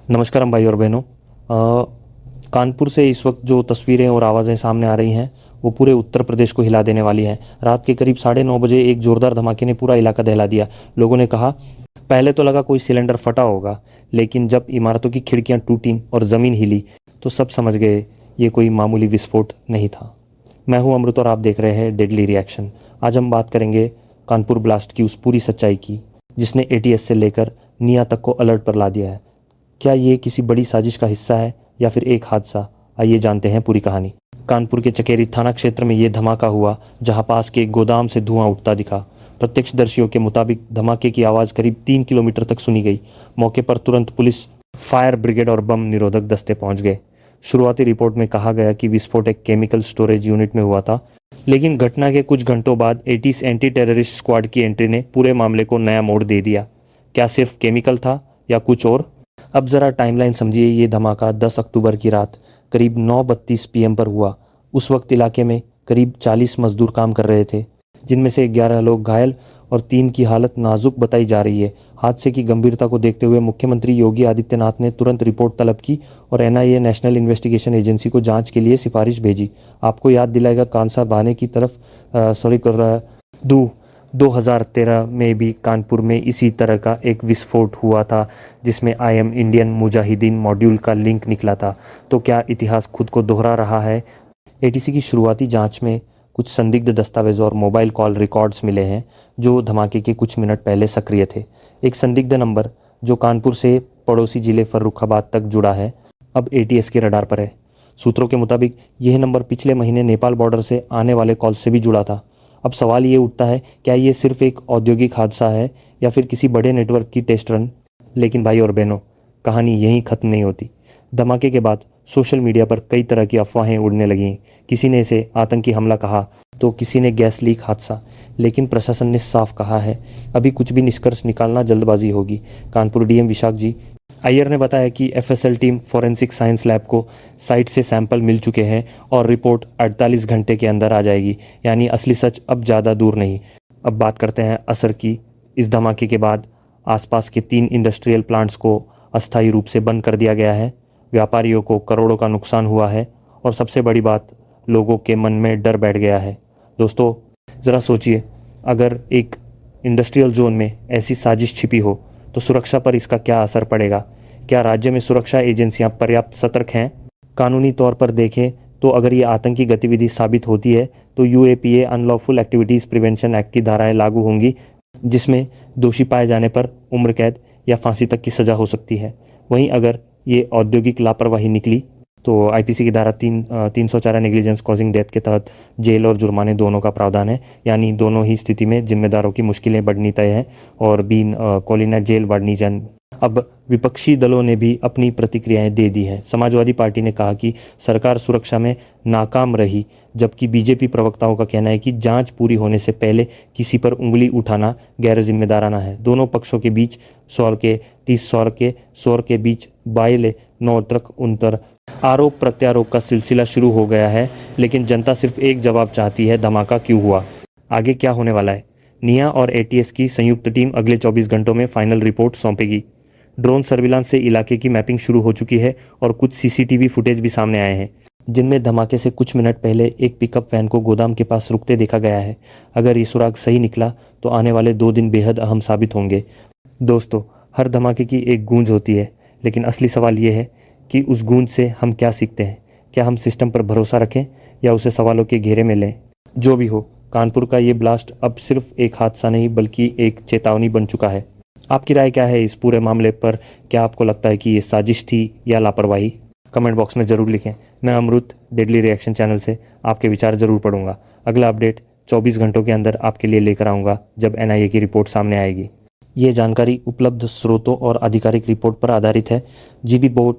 नमस्कार हम भाई और बहनों। कानपुर से इस वक्त जो तस्वीरें और आवाज़ें सामने आ रही हैं वो पूरे उत्तर प्रदेश को हिला देने वाली हैं। रात के करीब 9:30 बजे एक ज़ोरदार धमाके ने पूरा इलाका दहला दिया। लोगों ने कहा, पहले तो लगा कोई सिलेंडर फटा होगा, लेकिन जब इमारतों की खिड़कियां टूटीं और ज़मीन हिली तो सब समझ गए ये कोई मामूली विस्फोट नहीं था। मैं हूं अमृत और आप देख रहे हैं डेडली रिएक्शन। आज हम बात करेंगे कानपुर ब्लास्ट की उस पूरी सच्चाई की जिसने एटीएस से लेकर निया तक को अलर्ट पर ला दिया है। क्या ये किसी बड़ी साजिश का हिस्सा है या फिर एक हादसा? आइए जानते हैं पूरी कहानी। कानपुर के चकेरी थाना क्षेत्र में ये धमाका हुआ जहां पास के एक गोदाम से धुआं उठता दिखा। प्रत्यक्षदर्शियों के मुताबिक धमाके की आवाज़ करीब 3 किलोमीटर तक सुनी गई। मौके पर तुरंत पुलिस, फायर ब्रिगेड और बम निरोधक दस्ते पहुंच गए। शुरुआती रिपोर्ट में कहा गया कि विस्फोट एक केमिकल स्टोरेज यूनिट में हुआ था, लेकिन घटना के कुछ घंटों बाद एटीज एंटी टेररिस्ट स्क्वाड की एंट्री ने पूरे मामले को नया मोड़ दे दिया। क्या सिर्फ केमिकल था या कुछ और? अब ज़रा टाइमलाइन समझिए। ये धमाका 10 अक्टूबर की रात करीब 9:32 PM पर हुआ। उस वक्त इलाके में करीब 40 मजदूर काम कर रहे थे, जिनमें से 11 लोग घायल और 3 की हालत नाजुक बताई जा रही है। हादसे की गंभीरता को देखते हुए मुख्यमंत्री योगी आदित्यनाथ ने तुरंत रिपोर्ट तलब की और एनआईए, नेशनल इन्वेस्टिगेशन एजेंसी को जांच के लिए सिफारिश भेजी। आपको याद दिलाएगा कांसा बहाने की तरफ 2013 में भी कानपुर में इसी तरह का एक विस्फोट हुआ था, जिसमें IM इंडियन मुजाहिदीन मॉड्यूल का लिंक निकला था। तो क्या इतिहास खुद को दोहरा रहा है? एटीसी की शुरुआती जांच में कुछ संदिग्ध दस्तावेज और मोबाइल कॉल रिकॉर्ड्स मिले हैं जो धमाके के कुछ मिनट पहले सक्रिय थे। एक संदिग्ध नंबर जो कानपुर से पड़ोसी जिले फर्रुखाबाद तक जुड़ा है, अब एटीएस के रडार पर है। सूत्रों के मुताबिक यह नंबर पिछले महीने नेपाल बॉर्डर से आने वाले कॉल से भी जुड़ा था। अब सवाल ये उठता है, क्या ये सिर्फ एक औद्योगिक हादसा है या फिर किसी बड़े नेटवर्क की टेस्ट रन? लेकिन भाई और बहनों, कहानी यहीं खत्म नहीं होती। धमाके के बाद सोशल मीडिया पर कई तरह की अफवाहें उड़ने लगीं। किसी ने इसे आतंकी हमला कहा तो किसी ने गैस लीक हादसा, लेकिन प्रशासन ने साफ कहा है अभी कुछ भी निष्कर्ष निकालना जल्दबाजी होगी। कानपुर डीएम विशाख जी अय्यर ने बताया कि FSL team forensic science lab को साइट से सैंपल मिल चुके हैं और रिपोर्ट 48 घंटे के अंदर आ जाएगी। यानी असली सच अब ज़्यादा दूर नहीं। अब बात करते हैं असर की। इस धमाके के बाद आसपास के 3 इंडस्ट्रियल प्लांट्स को अस्थायी रूप से बंद कर दिया गया है। व्यापारियों को करोड़ों का नुकसान हुआ है और सबसे बड़ी बात, लोगों के मन में डर बैठ गया है। दोस्तों, ज़रा सोचिए, अगर एक इंडस्ट्रियल जोन में ऐसी साजिश छिपी हो तो सुरक्षा पर इसका क्या असर पड़ेगा? क्या राज्य में सुरक्षा एजेंसियां पर्याप्त सतर्क हैं? कानूनी तौर पर देखें तो अगर ये आतंकी गतिविधि साबित होती है तो UAPA unlawful activities prevention act की धाराएं लागू होंगी, जिसमें दोषी पाए जाने पर उम्र कैद या फांसी तक की सज़ा हो सकती है। वहीं अगर ये औद्योगिक लापरवाही निकली तो IPC की धारा 304 नेग्लिजेंस कॉजिंग डेथ के तहत जेल और जुर्माने दोनों का प्रावधान है। यानी दोनों ही स्थिति में जिम्मेदारों की मुश्किलें बढ़नी तय है और बीन कोलिना जेल बढ़नी जान। अब विपक्षी दलों ने भी अपनी प्रतिक्रियाएं दे दी हैं। समाजवादी पार्टी ने कहा कि सरकार सुरक्षा में नाकाम रही, जबकि बीजेपी प्रवक्ताओं का कहना है कि जांच पूरी होने से पहले किसी पर उंगली उठाना गैर जिम्मेदाराना है। दोनों पक्षों के बीच सौर के बीच बाइले 9 ट्रक उनतर आरोप प्रत्यारोप का सिलसिला शुरू हो गया है। लेकिन जनता सिर्फ एक जवाब चाहती है, धमाका क्यों हुआ? आगे क्या होने वाला है? निया और एटीएस की संयुक्त टीम अगले 24 घंटों में फाइनल रिपोर्ट सौंपेगी। ड्रोन सर्विलांस से इलाके की मैपिंग शुरू हो चुकी है और कुछ CCTV फुटेज भी सामने आए हैं, जिनमें धमाके से कुछ मिनट पहले एक पिकअप वैन को गोदाम के पास रुकते देखा गया है। अगर ये सुराग सही निकला तो आने वाले 2 दिन बेहद अहम साबित होंगे। दोस्तों, हर धमाके की एक गूंज होती है, लेकिन असली सवाल ये है कि उस गूंज से हम क्या सीखते हैं। क्या हम सिस्टम पर भरोसा रखें या उसे सवालों के घेरे में लें? जो भी हो, कानपुर का ये ब्लास्ट अब सिर्फ एक हादसा नहीं बल्कि एक चेतावनी बन चुका है। आपकी राय क्या है इस पूरे मामले पर? क्या आपको लगता है कि ये साजिश थी या लापरवाही? कमेंट बॉक्स में ज़रूर लिखें। मैं अमृत डेडली रिएक्शन चैनल से आपके विचार ज़रूर पढ़ूंगा। अगला अपडेट 24 घंटों के अंदर आपके लिए लेकर आऊँगा जब NIA की रिपोर्ट सामने आएगी। ये जानकारी उपलब्ध स्रोतों और आधिकारिक रिपोर्ट पर आधारित है। GB board